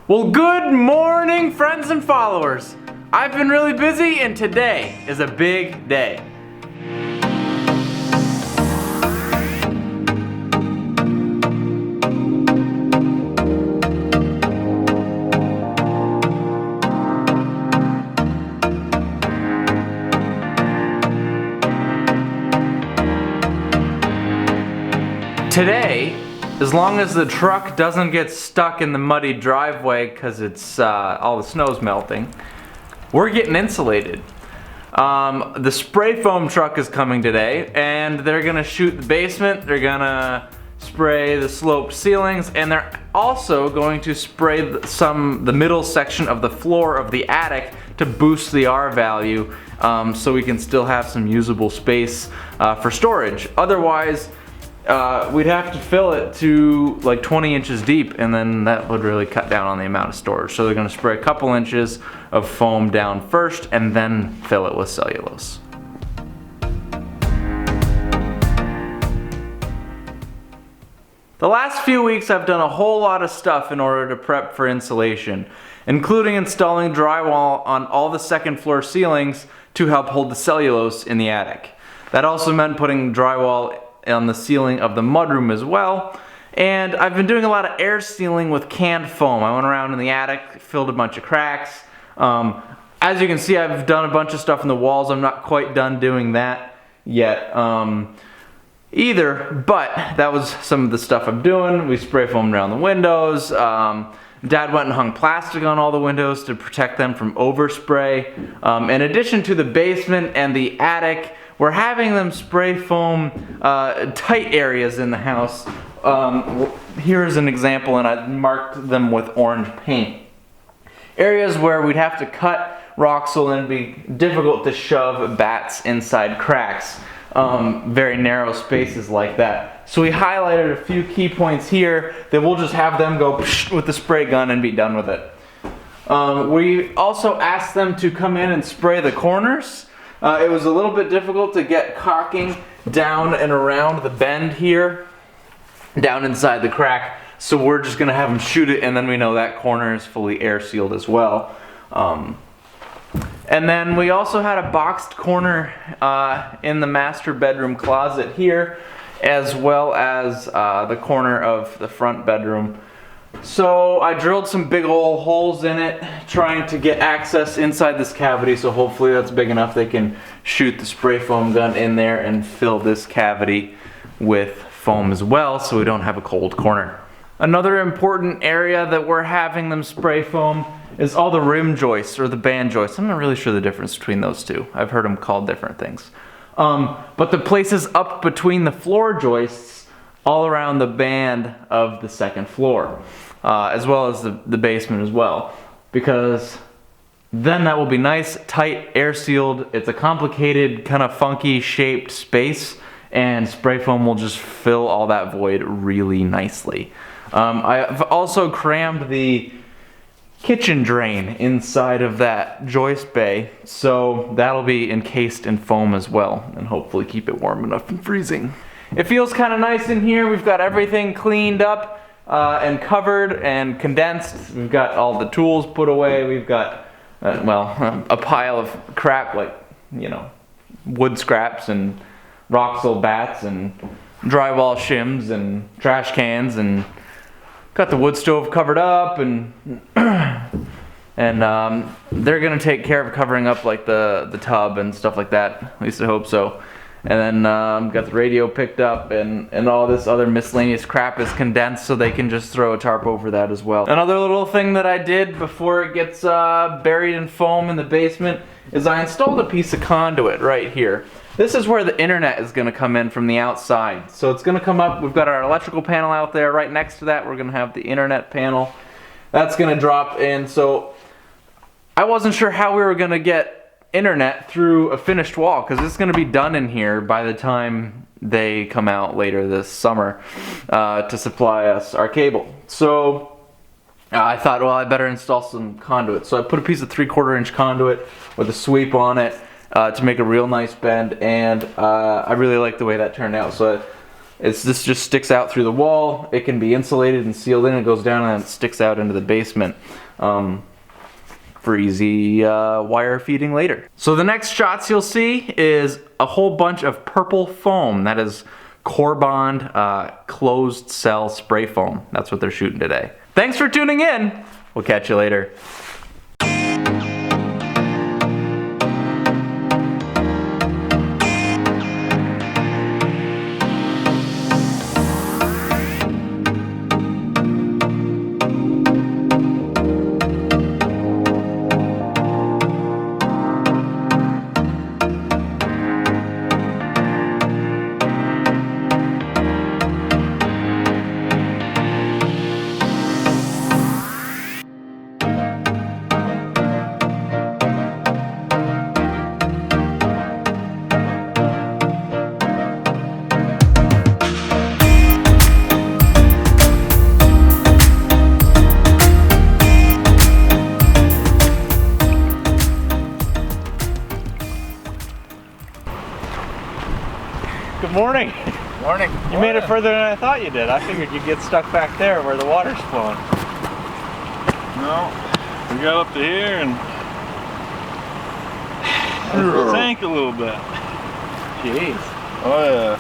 Well, good morning, friends and followers. I've been really busy, and today is a big day. Today, as long as the truck doesn't get stuck in the muddy driveway because it's all the snow's melting, we're getting insulated. The spray foam truck is coming today, and they're gonna shoot the basement, they're gonna spray the sloped ceilings, and they're also going to spray the middle section of the floor of the attic to boost the R value, so we can still have some usable space for storage. Otherwise, we'd have to fill it to like 20 inches deep, and then that would really cut down on the amount of storage. So they're going to spray a couple inches of foam down first and then fill it with cellulose. The last few weeks I've done a whole lot of stuff in order to prep for insulation, including installing drywall on all the second floor ceilings to help hold the cellulose in the attic. That also meant putting drywall on the ceiling of the mudroom as well, and I've been doing a lot of air sealing with canned foam. I went around in the attic, filled a bunch of cracks. As you can see, I've done a bunch of stuff in the walls. I'm not quite done doing that yet either, but that was some of the stuff I'm doing. We spray foamed around the windows. Dad went and hung plastic on all the windows to protect them from overspray. In addition to the basement and the attic, we're having them spray foam tight areas in the house. Here's an example, and I marked them with orange paint. Areas where we'd have to cut rockwool and it'd be difficult to shove bats inside cracks. Very narrow spaces like that. So we highlighted a few key points here that we'll just have them go with the spray gun and be done with it. We also asked them to come in and spray the corners. It was a little bit difficult to get caulking down and around the bend here, down inside the crack, so we're just going to have them shoot it, and then we know that corner is fully air sealed as well. And then we also had a boxed corner in the master bedroom closet here, as well as the corner of the front bedroom. So I drilled some big old holes in it, trying to get access inside this cavity, so hopefully that's big enough they can shoot the spray foam gun in there and fill this cavity with foam as well, so we don't have a cold corner. Another important area that we're having them spray foam is all the rim joists or the band joists. I'm not really sure the difference between those two. I've heard them called different things. But the places up between the floor joists all around the band of the second floor, as well as the basement as well, because then that will be nice, tight, air sealed. It's a complicated, kind of funky shaped space, and spray foam will just fill all that void really nicely. I've also crammed the kitchen drain inside of that joist bay, so that'll be encased in foam as well, and hopefully keep it warm enough from freezing. It feels kind of nice in here. We've got everything cleaned up and covered and condensed. We've got all the tools put away. We've got, a pile of crap like, wood scraps and rockwool bats and drywall shims and trash cans, and got the wood stove covered up, and they're gonna take care of covering up like the tub and stuff like that. At least I hope so. And then got the radio picked up, and all this other miscellaneous crap is condensed, so they can just throw a tarp over that as well. Another little thing that I did before it gets buried in foam in the basement is I installed a piece of conduit right here. This is where the internet is going to come in from the outside. So it's going to come up, we've got our electrical panel out there. Right next to that we're going to have the internet panel. That's going to drop in. So I wasn't sure how we were going to get internet through a finished wall, because it's going to be done in here by the time they come out later this summer to supply us our cable. So I thought, well, I better install some conduit. So I put a piece of 3/4 inch conduit with a sweep on it to make a real nice bend, and I really like the way that turned out. So This just sticks out through the wall. It can be insulated and sealed in. It goes down and it sticks out into the basement for easy wire feeding later. So the next shots you'll see is a whole bunch of purple foam. That is Corbond closed cell spray foam. That's what they're shooting today. Thanks for tuning in. We'll catch you later. Good morning. Morning. You made it further than I thought you did. I figured you'd get stuck back there where the water's flowing. No, we got up to here and the tank a little bit. Jeez. Oh yeah.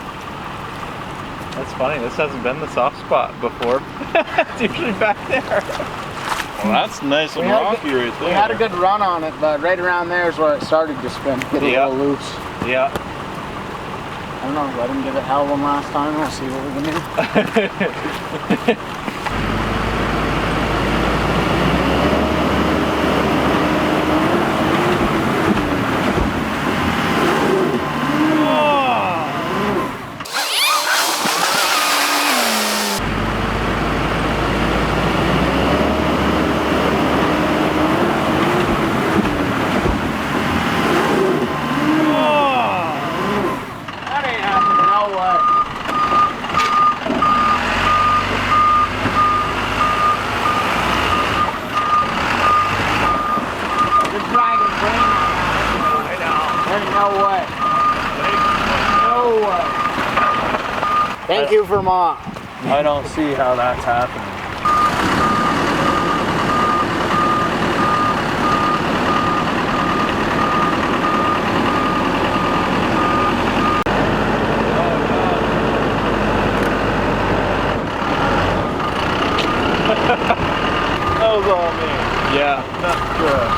That's funny. This hasn't been the soft spot before. It's usually back there. Well, that's nice and rocky right there. We had a good run on it, but right around there is where it started to spin. Get a little loose. Yeah. I don't know, let him give it hell one last time. We'll see what we can do. Thank you, Vermont. I don't see how that's happening. That was all me. Yeah. Not good.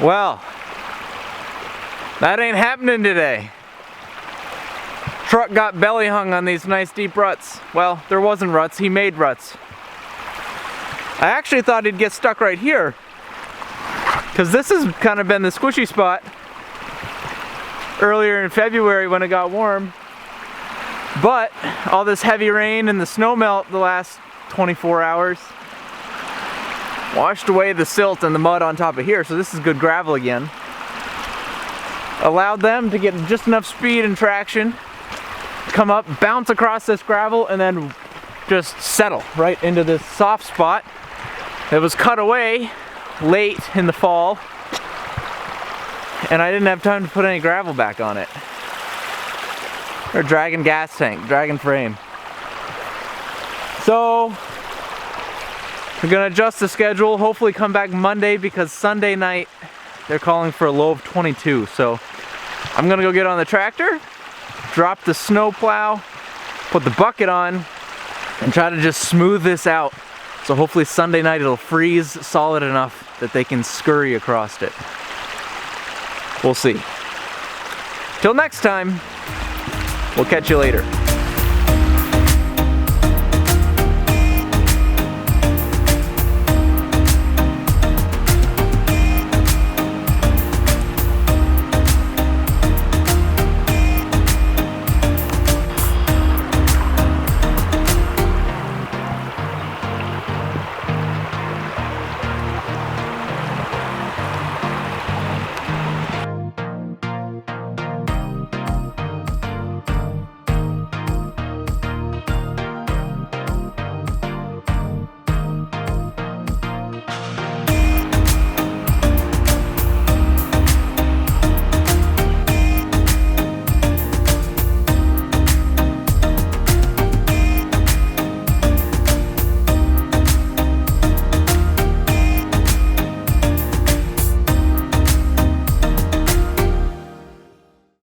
Well, that ain't happening today. Truck got belly hung on these nice deep ruts. Well, there wasn't ruts, he made ruts. I actually thought he'd get stuck right here, because this has kind of been the squishy spot earlier in February when it got warm. But all this heavy rain and the snow melt the last 24 hours washed away the silt and the mud on top of here, so this is good gravel again. Allowed them to get just enough speed and traction, come up, bounce across this gravel, and then just settle right into this soft spot. It was cut away late in the fall, and I didn't have time to put any gravel back on it. Or dragon gas tank, dragon frame. So we're gonna adjust the schedule, hopefully come back Monday, because Sunday night they're calling for a low of 22. So I'm gonna go get on the tractor, drop the snow plow, put the bucket on, and try to just smooth this out. So hopefully Sunday night it'll freeze solid enough that they can scurry across it. We'll see. Till next time, we'll catch you later.